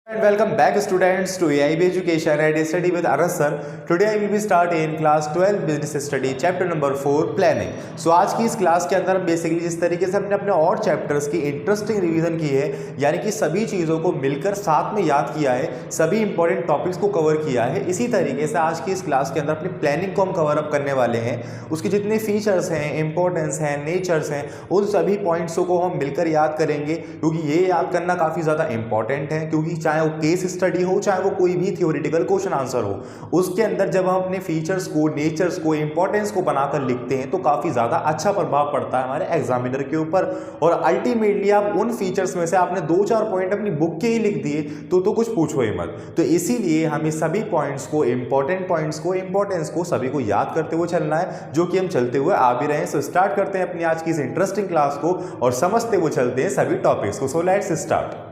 And welcome back students to AIB Education and Study with Anas sir. Today I will be starting class 12 business study chapter number 4 planning. So आज की इस class के अंदर हम basically जिस तरीके से हमने अपने और चैप्टर्स की इंटरेस्टिंग रिवीजन की है, यानी कि सभी चीज़ों को मिलकर साथ में याद किया है, सभी इंपॉर्टेंट टॉपिक्स को कवर किया है, इसी तरीके से आज की इस क्लास के अंदर अपनी प्लानिंग को हम कवर अप करने वाले हैं। उसके जितने फीचर्स हैं, इंपॉर्टेंस हैं, नेचर्स हैं, उन सभी पॉइंट्सों को हम मिलकर याद करेंगे, क्योंकि ये याद करना काफ़ी ज़्यादा इंपॉर्टेंट है। क्योंकि चाहे वो केस स्टडी हो, चाहे वो कोई भी थ्योरेटिकल क्वेश्चन आंसर हो, उसके अंदर जब हम अपने फीचर्स को, नेचर्स को, इंपॉर्टेंस को बनाकर लिखते हैं तो काफ़ी ज़्यादा अच्छा प्रभाव पड़ता है हमारे एग्जामिनर के ऊपर। और अल्टीमेटली आप उन फीचर्स में से आपने 2-4 पॉइंट अपनी बुक के ही लिख दिए तो कुछ पूछो ही मत। तो इसीलिए हमें सभी पॉइंट्स को, इंपॉर्टेंट पॉइंट्स को, इंपॉर्टेंस को सभी को याद करते हुए चलना है, जो कि हम चलते हुए आ भी रहे हैं। सो स्टार्ट करते हैं अपनी आज की इस इंटरेस्टिंग क्लास को और समझते हुए चलते हैं सभी टॉपिक्स को। So let's start.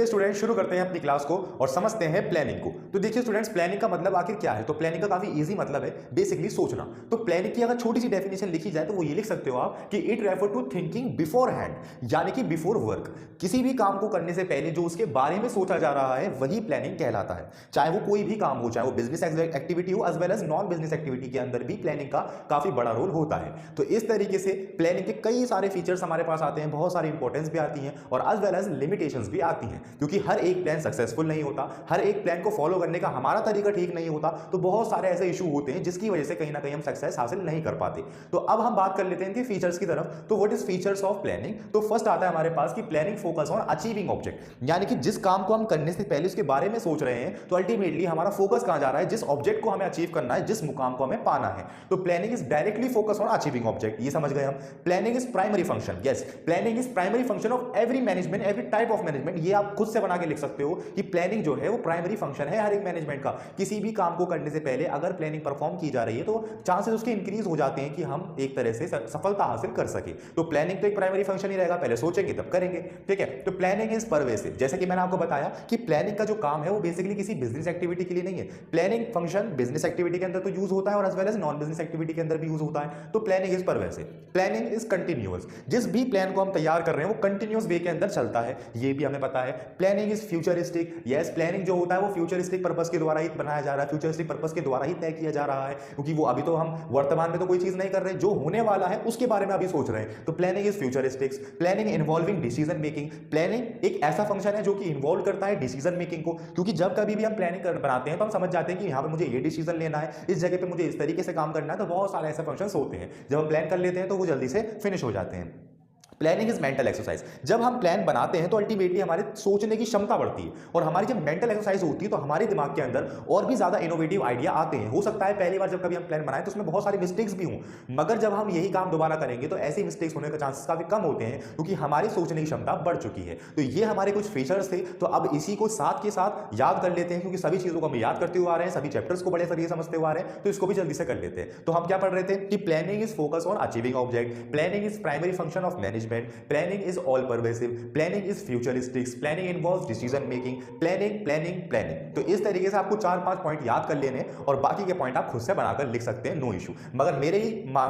स्टूडेंट्स शुरू करते हैं अपनी क्लास को और समझते हैं प्लानिंग को। तो देखिए स्टूडेंट्स, प्लानिंग का मतलब आखिर क्या है? तो प्लानिंग का काफी इजी मतलब है बेसिकली सोचना। तो प्लानिंग की अगर छोटी सी डेफिनेशन लिखी जाए तो वो ये लिख सकते हो आप कि it refer to thinking beforehand, यानी कि बिफोर वर्क। किसी भी काम को करने से पहले जो उसके बारे में सोचा जा रहा है वही प्लानिंग कहलाता है। चाहे वो कोई भी काम हो, चाहे वो बिजनेस एक्टिविटी हो as well as non business activity के अंदर भी प्लानिंग का काफी बड़ा रोल होता है। तो इस तरीके से प्लानिंग के कई सारे फीचर्स हमारे पास आते हैं, बहुत सारी इंपॉर्टेंस भी आती है और एज वेल एज लिमिटेशंस भी आती हैं, क्योंकि हर एक प्लान सक्सेसफुल नहीं होता, हर एक प्लान को फॉलो करने का हमारा तरीका ठीक नहीं होता। तो बहुत सारे ऐसे इशू होते हैं जिसकी वजह से कहीं ना कहीं हम सक्सेस हासिल नहीं कर पाते। तो अब हम बात कर लेते हैं इनके फीचर्स की तरफ। तो what is features of planning? तो फर्स्ट आता है हमारे पास कि planning focus on achieving object, यानी कि जिस काम को हम करने से पहले उसके बारे में सोच रहे हैं तो अल्टीमेटली हमारा फोकस कहां जा रहा है, जिस ऑब्जेक्ट को हमें अचीव करना है, जिस मुकाम को हमें पाना है। तो planning is directly focus on achieving object, ये समझ गए हम। Planning is primary function, yes, planning is primary function of every management, every type of management. ये आप खुद से बना के लिख सकते हो कि प्लानिंग जो है वो प्राइमरी फंक्शन है हर एक मैनेजमेंट का। किसी भी काम को करने से पहले अगर प्लानिंग परफॉर्म की जा रही है तो चांसेस उसके इंक्रीज हो जाते हैं कि हम एक तरह से सफलता हासिल कर सके। तो प्लानिंग तो एक प्राइमरी फंक्शन ही रहेगा, पहले सोचेंगे तब करेंगे, ठीक है। तो प्लानिंग इज परवेसिव, जैसे कि मैंने आपको बताया कि प्लानिंग का जो काम है वो बेसिकली किसी बिजनेस एक्टिविटी के लिए नहीं है। प्लानिंग फंक्शन बिजनेस एक्टिविटी के अंदर तो यूज होता है और as well as non business activity के अंदर भी यूज होता है। तो planning is pervasive. Planning is continuous, जिस भी प्लान को हम तैयार कर रहे हैं वो कंटिन्यूअस वे के अंदर चलता है, ये भी हमें पता है। Planning is futuristic, yes, planning जो होता है वो फ्यूचरिस्टिक पर्पस के द्वारा ही बनाया जा रहा है, फ्यूचरिस्टिक पर्पस के द्वारा ही तय किया जा रहा है, क्योंकि वो अभी तो हम वर्तमान में तो कोई चीज नहीं कर रहे, जो होने वाला है उसके बारे में अभी सोच रहे हैं। तो planning is futuristics. Planning involving decision making, planning एक ऐसा फंक्शन है जो कि इन्वॉल्व करता है डिसीजन मेकिंग को, क्योंकि जब कभी भी हम प्लानिंग बनाते हैं तो हम समझ जाते हैं कि यहाँ पे मुझे ये डिसीजन लेना है, इस जगह पे मुझे इस तरीके से काम करना है। तो बहुत सारे ऐसे फंक्शंस होते हैं, जब हम प्लान कर लेते हैं तो वो जल्दी से फिनिश हो जाते हैं। प्लानिंग इज मेंटल एक्सरसाइज, जब हम प्लान बनाते हैं तो अल्टीमेटली हमारे सोचने की क्षमता बढ़ती है और हमारी जब मेंटल एक्सरसाइज होती है तो हमारे दिमाग के अंदर और भी ज्यादा इनोवेटिव आइडिया आते हैं। हो सकता है पहली बार जब कभी हम प्लान बनाएं तो उसमें बहुत सारी मिस्टेक्स भी हों, मगर जब हम यही काम दोबारा करेंगे तो ऐसी मिस्टेक्स होने का चांसेस काफी कम होते हैं, क्योंकि हमारी सोचने की क्षमता बढ़ चुकी है। तो ये हमारे कुछ फीचर्स थे, तो अब इसी को साथ के साथ याद कर लेते हैं, क्योंकि सभी चीजों को हम याद करते हुए आ रहे हैं, सभी चैप्टर्स को बड़े सभी समझते हुए आ रहे हैं, तो इसको भी जल्दी से कर लेते हैं। तो हम क्या पढ़ रहे थे कि planning is focus on achieving object, planning is primary function of management, planning is all pervasive, planning is futuristic, planning involves decision making, planning। तो इस तरीके से आपको 4-5 पॉइंट याद कर लेने और बाकी के पॉइंट आप खुद से बनाकर लिख सकते हैं, नो इशू। मगर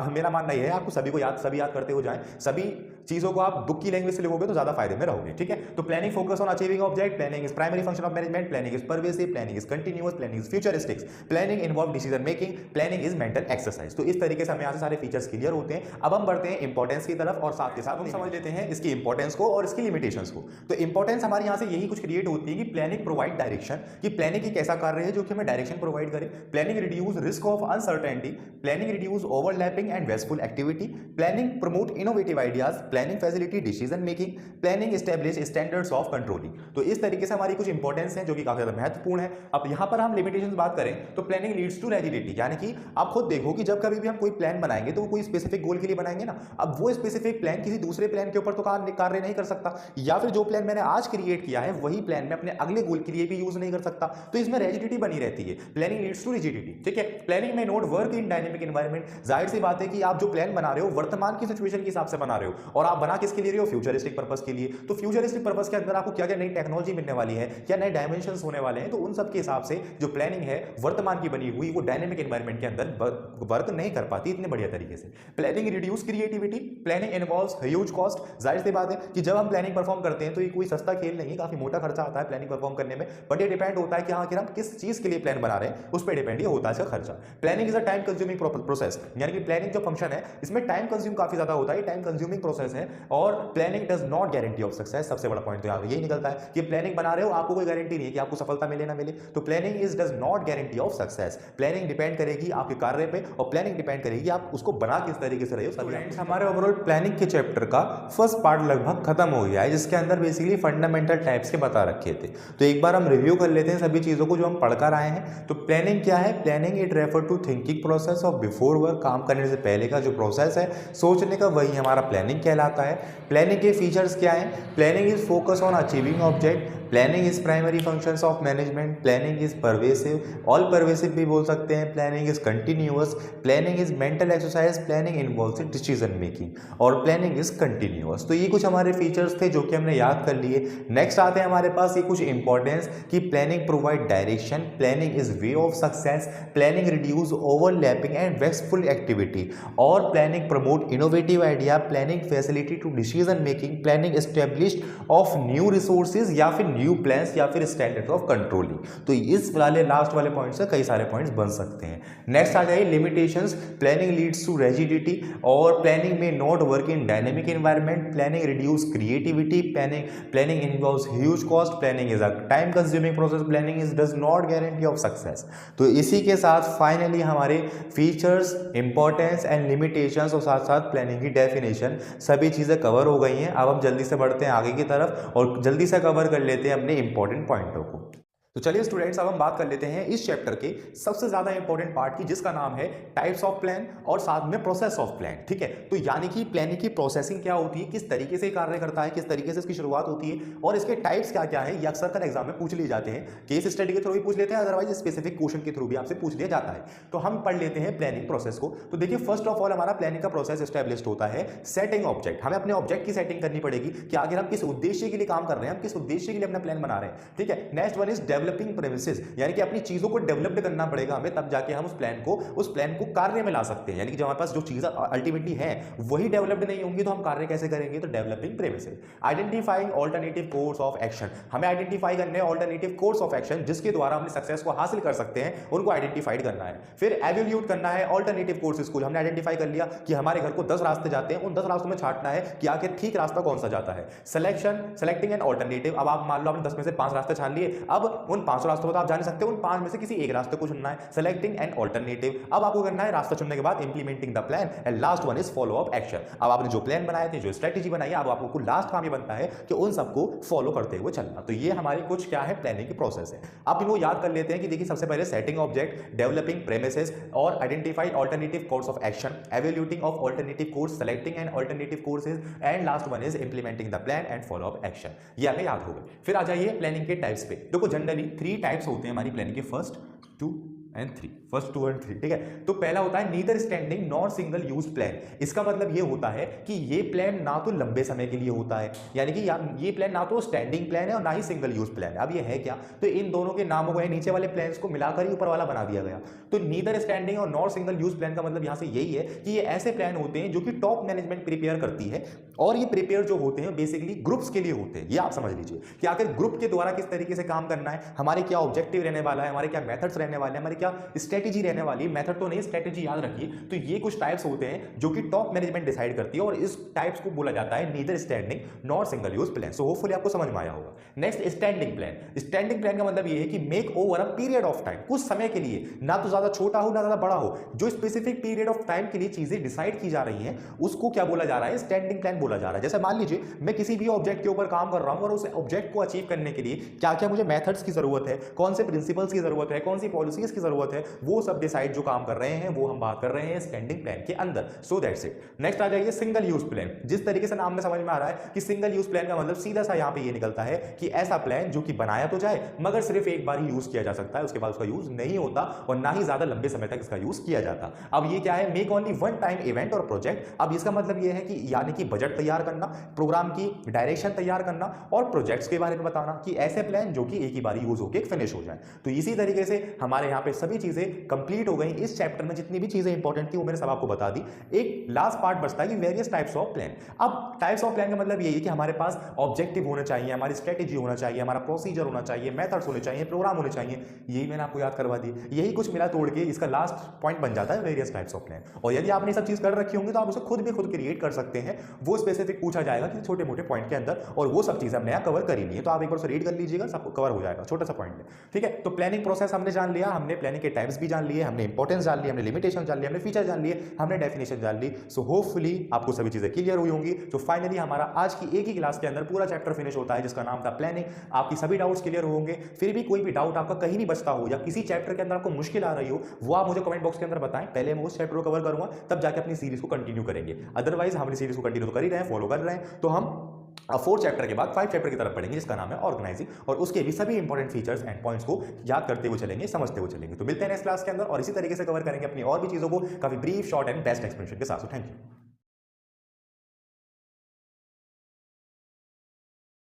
मेरा मानना यह है आपको सभी याद करते हो जाएं, सभी चीजों को आप बुक की लैंग्वेज से लिखोगे तो ज्यादा फायदे में रहोगे, ठीक है। तो planning focus on achieving object, planning is primary function of management, planning is pervasive, planning is continuous, planning is futuristics, planning involve decision making, planning is mental exercise. तो इस तरीके से हमें यहाँ से सारे फीचर्स क्लियर होते हैं। अब हम बढ़ते हैं इंपॉर्टेंस की तरफ और साथ के साथ हम समझ लेते हैं इसकी इंपॉर्टेंस को और इसकी लिमिटेशंस को। तो इंपॉर्टेंस हमारे यहाँ से यही कुछ क्रिएट होती है कि प्लानिंग प्रोवाइड डायरेक्शन, कि प्लानिंग एक ऐसा कार्य है जो कि हमें डायरेक्शन प्रोवाइड करे। Planning reduce risk of uncertainty, planning reduce overlapping and wasteful activity, planning promote innovative ideas, planning facility decision making, planning establish standards of controlling. तो इस तरीके से हमारी कुछ इंपॉर्टेंस है जो कि काफी ज्यादा महत्वपूर्ण है। अब यहाँ पर हम लिमिटेशंस बात करें तो प्लानिंग लीड्स टू रिजिडिटी, यानी कि आप खुद देखो कि जब कभी भी हम कोई प्लान बनाएंगे तो वो कोई स्पेसिफिक गोल के लिए बनाएंगे ना। अब वो स्पेसिफिक प्लान किसी दूसरे प्लान के ऊपर तो कार्य नहीं कर सकता, या फिर जो प्लान मैंने आज क्रिएट किया है वही प्लान मैं अपने अगले गोल के लिए भी यूज नहीं कर सकता। तो इसमें रिजिडिटी बनी रहती है, प्लानिंग लीड्स टू रिजिडिटी, ठीक है। प्लानिंग में note work in dynamic environment, जाहिर सी बात है कि आप जो प्लान बना रहे हो वर्तमान की सिचुएशन के हिसाब से बना रहे हो और आप बना किसके लिए रहे हो, फ्यूचरिस्टिक पर्पस के लिए। तो फ्यूचरिस्टिक पर्पस के अंदर आपको क्या क्या नई टेक्नोलॉजी मिलने वाली है, क्या नए डायमेंशंस होने वाले हैं, तो उन सब के हिसाब से जो प्लानिंग है वर्तमान की बनी हुई वो डायनेमिक एनवायरनमेंट के अंदर वर्क नहीं कर पाती इतने बढ़िया तरीके से। Planning reduce creativity, planning involves huge cost. जाहिर सी बात है कि जब हम प्लानिंग परफॉर्म करते हैं तो ये कोई सस्ता खेल नहीं है, काफी मोटा खर्चा आता है प्लानिंग परफॉर्म करने में, बट ये डिपेंड होता है कि हाँ कि हम किस चीज के लिए प्लान बना रहे हैं उस पर डिपेंड ये होता है इसका खर्चा। Planning is a time consuming process, यानी कि प्लानिंग जो फंक्शन है इसमें टाइम कंज्यूम काफी ज्यादा होता है, टाइम कंज्यूमिंग प्रोसेस है, और planning does not guarantee of success. सबसे बड़ा पॉइंट तो यहाँ यही निकलता है कि प्लानिंग बना रहे हो आपको कोई गारंटी नहीं है कि आपको सफलता मिले ना मिले, तो planning is does not guarantee of success. Planning depend करेगी आपके कार्य पे और प्लानिंग डिपेंड करेगी आप उसको बना किस तरीके से रहे हो। स्टूडेंट्स हमारे ओवरऑल प्लानिंग के चैप्टर का फर्स्ट पार्ट लगभग खत्म हो गया है, जिसके अंदर बेसिकली फंडामेंटल टाइप्स के बता रखे थे। तो एक बार हम रिव्यू कर लेते हैं सभी चीजों को जो हम पढ़कर आए हैं। तो प्लानिंग क्या है, planning it refer to thinking process of before work, काम करने से पहले का जो प्रोसेस है सोचने का, वही हमारा प्लानिंग कहलाता है। प्लानिंग के फीचर्स क्या हैं, planning is focus on achieving object, planning is primary functions of management, planning is pervasive, all pervasive भी बोल सकते हैं, planning is continuous, planning is mental exercise, planning involves decision making, और प्लानिंग इज कंटिन्यूअस। तो ये कुछ हमारे features थे जो कि हमने याद कर लिए। नेक्स्ट आते हैं हमारे पास ये कुछ इंपॉर्टेंस कि planning provide direction, planning is way of success, planning reduce overlapping and wasteful activity, और planning promote innovative idea, planning facility to decision making, planning establish of new resources या फिर न्यू प्लान्स या फिर standard of controlling. तो इस वाले last वाले point से कई सारे पॉइंट्स बन सकते हैं। नेक्स्ट आ जाए limitations, planning leads to rigidity, और प्लानिंग में not work in dynamic environment, planning reduce creativity, planning involves huge cost, planning is a time consuming process, planning is does not guarantee of success. तो इसी के साथ finally हमारे features, importance and limitations और साथ साथ planning की definition सभी चीजें कवर हो गई हैं। अब हम जल्दी से बढ़ते हैं आगे की तरफ और जल्दी से कवर कर लेते हैं अपने इंपॉर्टेंट पॉइंटों को। तो चलिए स्टूडेंट्स अब हम बात कर लेते हैं इस चैप्टर के सबसे ज्यादा इंपॉर्टेंट पार्ट की, जिसका नाम है टाइप्स ऑफ प्लान और साथ में प्रोसेस ऑफ प्लान। ठीक है, तो यानी कि प्लानिंग की प्रोसेसिंग क्या होती है, किस तरीके से कार्य करता है, किस तरीके से इसकी शुरुआत होती है और इसके टाइप्स क्या क्या है, ये अक्सर कर एग्जाम में पूछ लिए जाते हैं। केस स्टडी के थ्रू भी पूछ लेते हैं, अदरवाइज स्पेसिफिक क्वेश्चन के थ्रू भी आपसे पूछ लिया जाता है। तो हम पढ़ लेते हैं प्लानिंग प्रोसेस को। तो देखिए फर्स्ट ऑफ ऑल हमारा प्लानिंग का प्रोसेस एस्टैब्लिश्ड होता है सेटिंग ऑब्जेक्ट। हमें अपने ऑब्जेक्ट की सेटिंग करनी पड़ेगी कि आगे हम किस उद्देश्य के लिए काम कर रहे हैं, हम किस उद्देश्य के लिए अपना प्लान बना रहे हैं। ठीक है, next one is developing premises, यानी कि अपनी चीजों को डेवलप करना पड़ेगा हमें, तब जाके हम उस प्लान को कार्य में ला सकते हैं। यानी कि जब हमारे पास जो चीजें अल्टीमेटली है वही डेवलप्ड नहीं होंगी तो हम कार्य कैसे करेंगे, तो developing premises. Identifying alternative course of action, हमें आइडेंटिफाई करने ऑल्टरनेटिव कोर्स ऑफ एक्शन जिसके द्वारा हम सक्सेस को हासिल कर सकते हैं, उनको आइडेंटिफाइड करना है। फिर एवेल्यूट करना है ऑल्टरनेटिव कोर्सेज को, हमने आइडेंटिफाई कर लिया कि हमारे घर को 10 रास्ते जाते हैं, उन 10 रास्तों में छांटना है कि आखिर ठीक रास्ता कौन सा जाता है। सेलेक्टिंग एन ऑल्टरनेटिव, अब आप मान लो आपने 10 में से 5 रास्ते छान लिए, अब उन 5 रास्तों को तो आप जान सकते हो, उन 5 में से किसी एक रास्ते को चुनना है। सेलेक्टिंग एन ऑल्टरनेटिव, अब आपको करना है रास्ता चुनने के बाद implementing the plan, and last one is follow up action. अब आपने जो प्लान बनाए थे, जो स्ट्रेटेजी बनाई है, अब आपको लास्ट काम ये बनता है कि उन सबको फॉलो करते हुए चलना। तो ये हमारी कुछ क्या है प्लानिंग की प्रोसेस है। अब इनको याद कर लेते हैं कि देखिए सबसे पहले सेटिंग ऑब्जेक्ट, डेवलपिंग प्रेमिसेस और identify alternative course of action, evaluating of alternative course, selecting an alternative courses, and last one is implementing the plan and follow up action. ये हमें याद हो गए। फिर आ जाइए प्लानिंग के टाइप्स पे। देखो जनरली 3 टाइप्स होते हैं हमारी प्लानिंग के, फर्स्ट 2 एंड 3, फर्स्ट 2 एंड 3। ठीक है, तो पहला होता है neither standing nor single use plan. इसका मतलब ये होता है कि ये प्लान ना तो लंबे समय के लिए होता है, यानी कि ये प्लान ना तो स्टैंडिंग प्लान है और ना ही सिंगल यूज प्लान है। अब ये है क्या, तो इन दोनों के नामों को नीचे वाले प्लान्स को मिलाकर ही ऊपर वाला बना दिया गया। तो नीदर स्टैंडिंग और नॉर सिंगल यूज प्लान का मतलब यहां से यही है कि ये ऐसे प्लान होते हैं जो कि टॉप मैनेजमेंट प्रिपेयर करती है, और ये प्रिपेयर जो होते हैं बेसिकली ग्रुप्स के लिए होते हैं। ये आप समझ लीजिए कि आखिर ग्रुप के द्वारा किस तरीके से काम करना है, हमारे क्या ऑब्जेक्टिव रहने वाला है, हमारे क्या मेथड्स रहने वाले हैं, हमारी क्या स्ट्रेटेजी रहने वाली, मेथड तो नहीं स्ट्रेटेजी याद रखिए। तो ये कुछ टाइप्स होते हैं जो कि टॉप मैनेजमेंट डिसाइड करती है, और इस टाइप्स को बोला जाता है neither standing nor single use plan. So hopefully आपको समझ में आया होगा। Next standing plan. Standing plan का मतलब ये है कि make over a period of time, कुछ समय के लिए, ना तो ज्यादा छोटा हो ना ज्यादा बड़ा हो, जो स्पेसिफिक पीरियड ऑफ टाइम के लिए चीजें डिसाइड की जा रही हैं उसको क्या बोला जा रहा है, स्टैंडिंग प्लान बोला जा रहा है। जैसे मान लीजिए मैं किसी भी ऑब्जेक्ट के ऊपर काम कर रहा हूं और उस ऑब्जेक्ट को अचीव करने के लिए क्या क्या मुझे मेथड्स की जरूरत है, कौन से प्रिंसिपल्स की जरूरत है, कौन सी पॉलिसीज की जरूरत है, वो सब डिसाइड जो काम कर रहे हैं वो हम बात कर रहे हैं स्टैंडिंग प्लान के अंदर। So that's it. नेक्स्ट आ जाइए सिंगल यूज प्लान। जिस तरीके से नाम में समझ में आ रहा है कि सिंगल यूज प्लान का मतलब सीधा सा यहाँ पे ये निकलता है कि ऐसा प्लान जो कि बनाया तो जाए मगर सिर्फ एक बार ही यूज किया जा सकता है, उसके बाद उसका यूज नहीं होता और ना ही ज्यादा लंबे समय तक इसका यूज किया जाता। अब ये क्या है, make only one time event और प्रोजेक्ट। अब इसका मतलब ये है कि यानी कि बजट तैयार करना, प्रोग्राम की डायरेक्शन तैयार करना और प्रोजेक्ट्स के बारे में बताना कि ऐसे प्लान जो कि एक ही बार यूज होकर फिनिश हो जाए। तो इसी तरीके से हमारे यहाँ पे सभी चीजें कंप्लीट हो गई। इस चैप्टर में जितनी भी चीजें इंपॉर्टेंट थी वो मैंने सब आपको बता दी। एक लास्ट पार्ट बचता है कि वेरियस टाइप्स ऑफ प्लान। अब टाइप्स ऑफ प्लान का मतलब ये है कि हमारे पास ऑब्जेक्टिव होना चाहिए, हमारी स्ट्रेटेजी होना चाहिए, हमारा प्रोसीजर होना चाहिए, मेथड्स होने चाहिए, प्रोग्राम होने चाहिए। यही मैंने आपको याद करवा दी। यही कुछ मिला तोड़ के इसका लास्ट पॉइंट बन जाता है वेरियस टाइप्स ऑफ प्लान। और यदि आपने सब चीज कर रखी होंगी तो आप उसे खुद क्रिएट कर सकते हैं। वो स्पेसिफिक पूछा जाएगा कि छोटे मोटे पॉइंट के अंदर, और वो सब चीजें हमने यहाँ कवर करी ली है। तो आप एक बार रीड कर लीजिएगा, सब कवर हो जाएगा छोटा सा पॉइंट में। ठीक है, तो प्लानिंग प्रोसेस हमने जान लिया, हमने प्लानिंग के टाइप्स भी जान लिए, हमने इंपॉर्टेंस जान लिया, हमने लिमिटेशन जान लिया, हमने फीचर जान लिए, हमने डेफिनेशन जान ली। सो होपफुली आपको सभी चीजें क्लियर हुई होंगी। तो फाइनली हमारा आज की एक ही क्लास के अंदर पूरा चैप्टर फिनिश होता है जिसका नाम था प्लानिंग। आपकी सभी डाउट्स क्लियर होंगे। फिर भी कोई भी डाउट आपका कहीं भी बचता हो या किसी चैप्टर के अंदर आपको मुश्किल आ रही हो, वो आप मुझे कमेंट बॉक्स के अंदर बताएं। पहले मैं उस चैप्टर को कवर करूंगा, तब जाके अपनी सीरीज को कंटिन्यू करेंगे। अदरवाइज हम सीरीज को कंटिन्यू कर ही रहे हैं, फॉलो कर रहे हैं। तो हम 4 चैप्टर के बाद 5 चैप्टर की तरफ पढ़ेंगे जिसका नाम है ऑर्गेनाइजिंग, और उसके भी सभी इंपॉर्टेंट फीचर्स एंड पॉइंट्स को याद करते हुए चलेंगे, समझते हुए चलेंगे। तो मिलते हैं नेक्स्ट क्लास के अंदर और इसी तरीके से कवर करेंगे अपनी और भी चीजों को काफी brief, short and best explanation के साथ। Thank you.